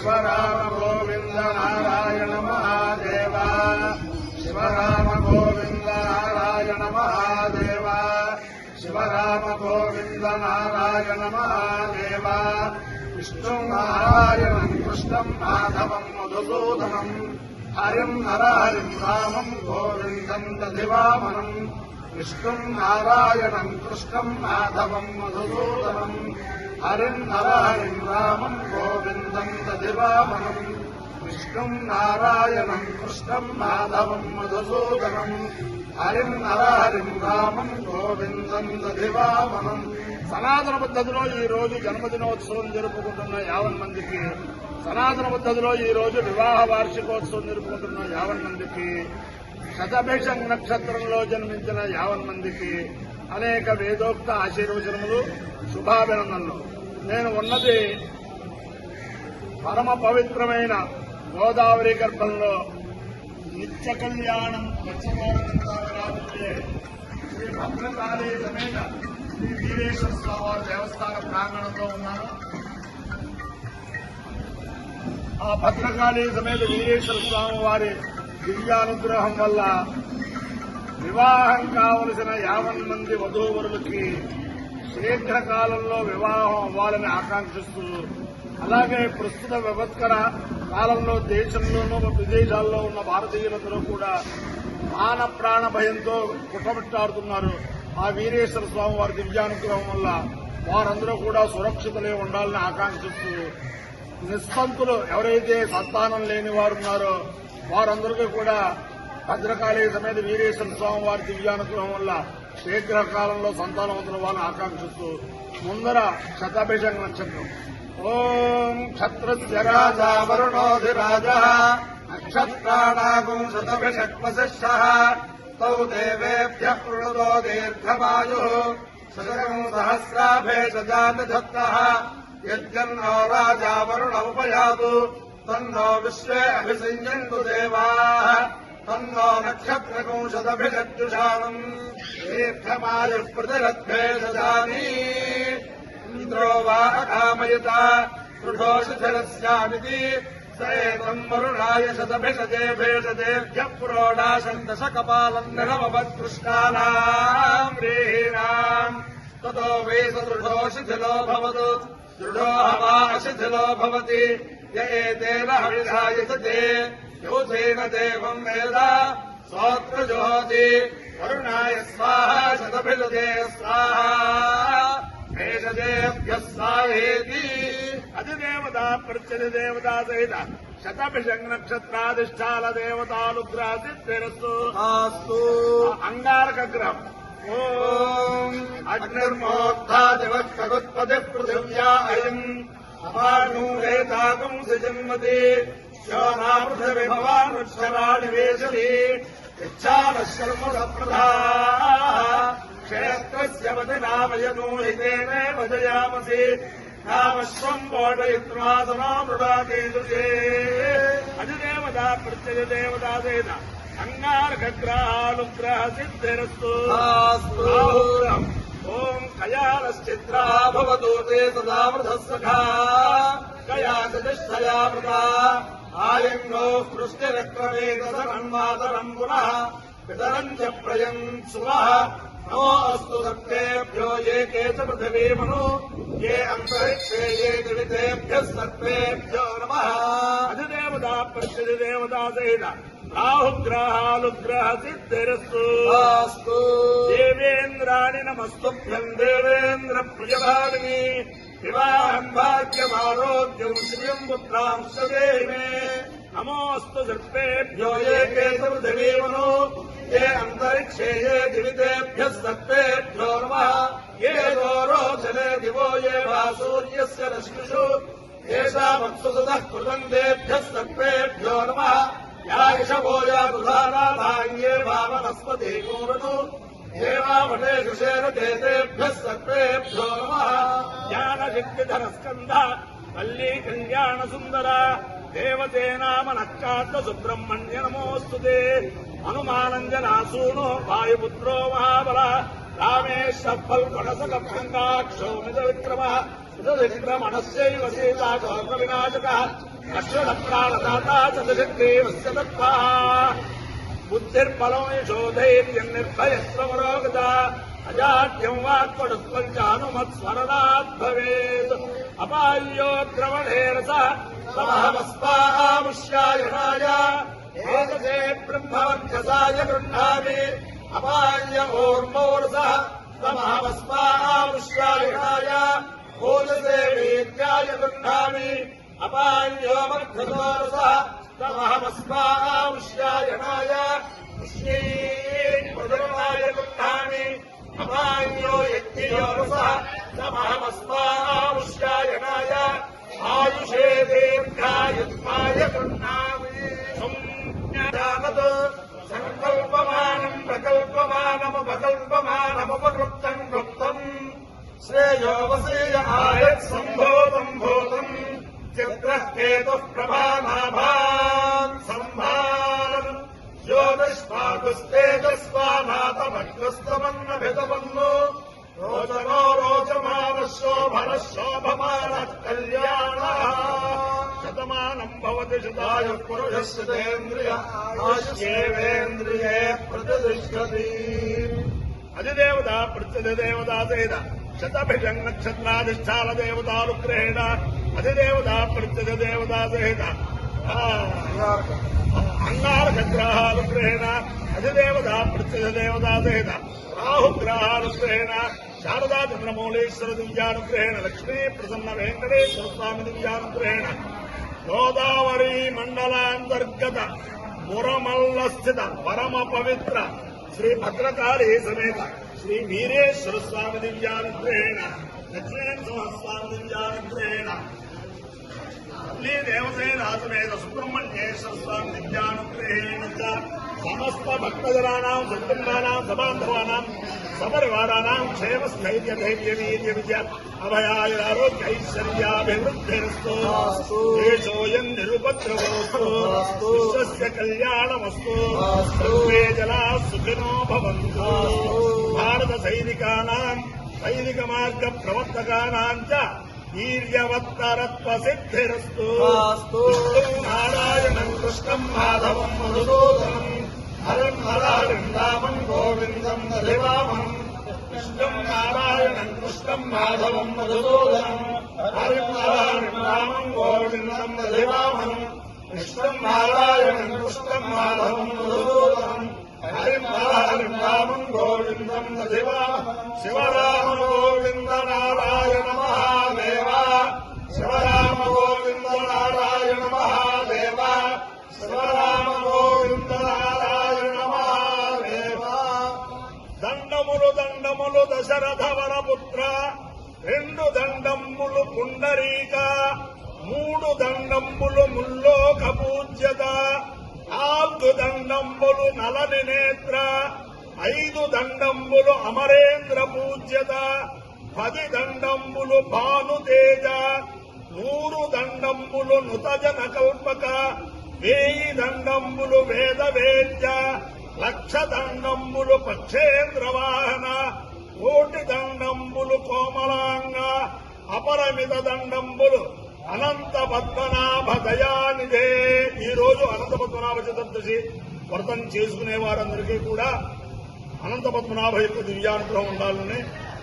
शिवराम गोविंद नारायण महादेव शिवराम गोविंद नारायण महादेव शिवराम गोविंद नारायण महादेव विष्णु नारायणं कृष्णं माधवं मधुसूदनं हरिं नरहरिं रामं गोविन्दं दधिवामनं विष्णुं नारायणं कृष्णं माधवं मधुसूदनं हरिं नरहरिं रामं गोविन्दं दधिवामनं विष्णुं नारायणं कृष्णं माधवं मधुसूदनं हरिं नरहरिं रामं गोविन्दं दधिवामनं సనాతన పద్ధతిలో ఈ రోజు జన్మదినోత్సవం జరుపుకుంటున్న 50 మందికి, సనాతన పద్ధతిలో ఈ రోజు వివాహ వార్షికోత్సవం జరుపుకుంటున్న 50 మందికి, శతభిషం నక్షత్రంలో జన్మించిన 50 మందికి అనేక వేదోక్త ఆశీర్వచనములు, శుభాభినందనలు. నేను ఉన్నది పరమ పవిత్రమైన గోదావరి గర్భంలో నిత్య కళ్యాణం శ్రీ భద్రకాళీ సమేత శ్రీ వీరేశ్వర స్వామి దేవస్థాన ప్రాంగణంలో ఉన్నాను. ఆ భద్రకాళీ సమేత వీరేశ్వర స్వామి వారి దివ్యానుగ్రహం వల్ల వివాహం కావలసిన 50 మంది వధూవరులకి శీఘ్రకాలంలో వివాహం అవ్వాలని ఆకాంక్షిస్తూ, అలాగే ప్రస్తుత విపత్కర కాలంలో దేశంలోనూ విదేశాల్లో ఉన్న భారతీయులందరూ కూడా మాన ప్రాణ భయంతో కుటమిట్టాడుతున్నారు. ఆ వీరేశ్వర స్వామి వారి దివ్యానుగ్రహం వల్ల వారందరూ కూడా సురక్షితులే ఉండాలని ఆకాంక్షిస్తూ, నిస్సంతులు ఎవరైతే సంతానం లేని వారు ఉన్నారో వారందరికీ కూడా భద్రకాళీ సమేత వీరేశ్వర స్వామి వారి దివ్యానుగ్రహం వల్ల శీఘ్రకాలంలో సంతానవంతుల వాళ్ళని ఆకాంక్షిస్తూ ముందర శతాభిషేక నక్షత్రం. ఓం క్షత్రస్య రాజా వరుణోధిరాజః నక్షత్రాణాగం శతభిషక్వశిష్ఠః తౌ దేవేభ్యః ప్రణుదో దీర్ఘమాయుః శతకం సహస్రాభేషజాతధత్తః యజ్జన్నో రాజా వరుణ ఉపయాతు తన్నో విశ్వే అభిసంయంతు దేవాః తన్నో నక్షత్రకం శతభిషక్జుషాణం దీర్ఘమాయుః ప్రతిరద్భేషజాని ఇంద్రో వా అకామయత దృఢోషిరస్యామితి సేతం వరుణాయ శతభిషజే భేషజేభ్య పురోడాశం దశకపాలం నిరమవత్కృష్ణానాం రేహీనాం తతో వే సదృఢోషిథిలో భవతు దృఢో హవా అశిథిలో భవతి య ఏతేన హవిషాయసతే యోధేన దేవం వేద సోత్ర జోహతి వరుణాయ స్వాహా శతభిషజే స్వాహా భేషజేభ్యః స్వాహేతి అధిదేవతా ప్రత్యధిదేవతా సహిత శతభిషం నక్షత్రాధిష్టాన దేవతానుగ్రహసిద్ధిరస్తు ఆస్తు. అంగారక గ్రహం. ఓం అగ్నిర్మోక్తాదివత్కగుత్పతి పృథివ్యా అయం అపానూరేతాకం సజన్మతి శోనా పృథివి భవానుక్షరాణి వేషలి ఇచ్ఛానశర్మదప్రధా క్షేత్రస్య వది నామయనో హితేనే భజయామసి నామశ్వం బోధయిత్వాసనా మృడాకేజుషే అధిదేవతా ప్రత్యధిదేవతా సేన అంగారకగ్రహానుగ్రహ సిద్ధిరస్తు. ఓం కయాలశ్చిత్రా భవతు తే సదా వృధః సఖా కయా చతిష్ఠయా వృతా ఆలింగో వృష్టిరక్రమేతసన్మాతరం పునః పితరం చ ప్రయం సువః నమో అస్తు సర్వేభ్యో ఏ కే చ పృథివీమను ఏ అంతరిక్షే ఏ దివితేభ్యః సర్వేభ్యో నమః. అధిదేవతా ప్రత్యధిదేవతా సేన రాహుగ్రహానుగ్రహ సిద్ధిరస్తు. దేవేంద్రాణి నమస్తుభ్యం దేవేంద్ర ప్రియభావిని వివాహం భాగ్యమారోగ్యం శ్రియం పుత్రాంశ దేమే నమోస్తు సర్వేభ్యో ఏ కే చ పృథివీమను ఏ అంతరిక్షే ఏ దివితేభ్యః సర్వేభ్యో నమః. ఏ దోరోచలే దివో ఏ వా సూర్యస్య రశ్మిషు ఏషామత్సు సదః కృతందేభ్యః సర్వేభ్యో నమః. యాయిషవో యా దుధానాథాంగే భావనస్పతి కూరను దేవావటేషు శేరతేభ్యః సర్వేభ్యో నమః. జ్ఞానశక్తిధరస్కంధ వల్లీ కళ్యాణ సుందర దేవతే నామ నక్కాత్మ సుబ్రహ్మణ్య నమోస్తుతే. హనుమానంజనాసూనో వాయుపుత్రో మహాబల రామేశ్వర ఫల్గుణసకభంగాక్షో మిత విక్రమ విక్రమణస్యైవ సీతాశోక వినాశక అక్షర ప్రాణదాతా చతుశక్తివస్య దత్తా బుద్ధిర్బలం యశోధైర్యం నిర్భయత్వమరోగత అజాడ్యం వాక్పడుత్వం చానుమత్స్మరణాత్ భవేత్ అపాయ్యో ద్రవణేరస సమహమస్మాముష్యాయణాయ ఏకదే బ్రహ్మవర్చసాయ గృహ్ణామి అపాయ్య ఓర్మోరస సమహమస్మాముష్యాయణాయ ఓజసే వీర్యాయ గృహ్ణామి అపాయ్యో మధ్యదోరస సమహమస్మాముష్యాయణాయ పుష్యైర్మధురాయ గృహ్ణామి అపాయ్యో యజ్ఞయోరస సమహమస్మాముష్యాయణాయ ఆయుషే దీర్ఘాయుష్మాయ గృహ్ణామి సంకల్పమానం ప్రకల్పమానమపకల్పమానమపకృప్తం కృప్తం శ్రేయో వసేయ ఆయత్ సంభోతం భూతం చిత్రహేతు ప్రభానాభాన్ సంభాన్ జ్యోతిష్పాకుస్తేజస్వానాథమగ్రస్తమన్నభితమన్ను రోచనో రోచమాన శోభన శోభమాన కళ్యాణ శతమానం భవతి శతాయ పురుషేంద్రియ ఆయుష్యేంద్రియే ప్రతిష్టతి అధిదేవత ప్రత్యధిదేవత సేద శతభిషం నక్షత్రాధిష్టాన దేవతానుగ్రహేణ అధిదేవత ప్రత్యధిదేవత సేద అంగారగ్రహానుగ్రహేణ అధిదేవత ప్రత్యధిదేవత సేద రాహుగ్రహానుగ్రహేణ శారదా చంద్రమౌళేశ్వర దివ్యానుగ్రహేణ లక్ష్మీ ప్రసన్న వెంకటేశ్వర స్వామి దివ్యానుగ్రహేణ గోదావరి మండలాంతర్గత మురమల్ల స్థిత పరమ పవిత్ర శ్రీ భద్రకాళీ సమేత శ్రీ వీరేశ్వర స్వామి దివ్యానుగ్రహేణ లక్ష్మీనరసింహ స్వామి దివ్యానుగ్రహేణ అల్లి దేవసేన సమేత సుబ్రహ్మణ్యేశ్వర స్వామి దివ్యానుగ్రహేణ సమస్త భక్తజనానాం కుటుంబానాం సబాంధవానాం సపరివారానాం క్షేమ స్థైర్య ధైర్య వీర్య విజయ అభయాయురారోగ్యైశ్వర్యాభివృద్ధిరస్తు దేశోయం నిరుపద్రవోస్తు విశ్వస్య కళ్యాణమస్తు సర్వే జనా సుఖినో భవంతు భారత సైనికానాం సైనిక మార్గ ప్రవర్తకానాం చ వీర్యవత్తరత్వ సిద్ధిరస్తు నారాయణం కృష్ణం మాధవం మధుసూదనం హరం హరారిం రామం గోవిందం హరివామం కృష్ణం నారాయణం కృష్ణం మాధవం మధుసూదనం హరిం హరారిం రామం గోవిందం హరివామం కృష్ణం నారాయణం కృష్ణం మాధవం మధుసూదనం హరిం హరారిం రామం గోవిందం హరివామం శివరామ గోవింద నారాయణ మహాదేవ శివరామ గోవింద నారాయణ మహాదేవ శివరామ గోవింద నారాయణ మహాదేవ దండములు దండములు దశరథ వరపుత్ర రెండు దండములు పుండరీక మూడు దండంబులు ముల్లోక పూజ్యత నాలుగు దండంబులు నలని నేత్ర ఐదు దండంబులు అమరేంద్ర పూజ్యత 10 దండంబులు భానుతేజ 100 దండంబులు నుతజన కల్పక 1000 దండంబులు వేదవేద్య 1,00,000 దండంబులు పక్షేంద్ర వాహన 1,00,000 దండంబులు కోమలాంగ అపరమిత దండంబులు అనంత పద్మనాభ దయానిధే. ఈ రోజు అనంత పద్మనాభ చతుర్దశి వ్రతం చేసుకునే వారందరికీ కూడా అనంత పద్మనాభ యొక్క దివ్యానుగ్రహం ఉండాలని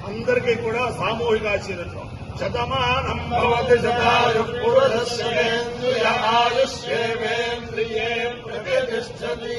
అందరికీ కూడా సామూహిక ఆశీర్వచనం. శతమానం భవతి శతాయు పురుషేంద్రియ ఆయుష్యేంద్రియే ప్రతిష్టతి.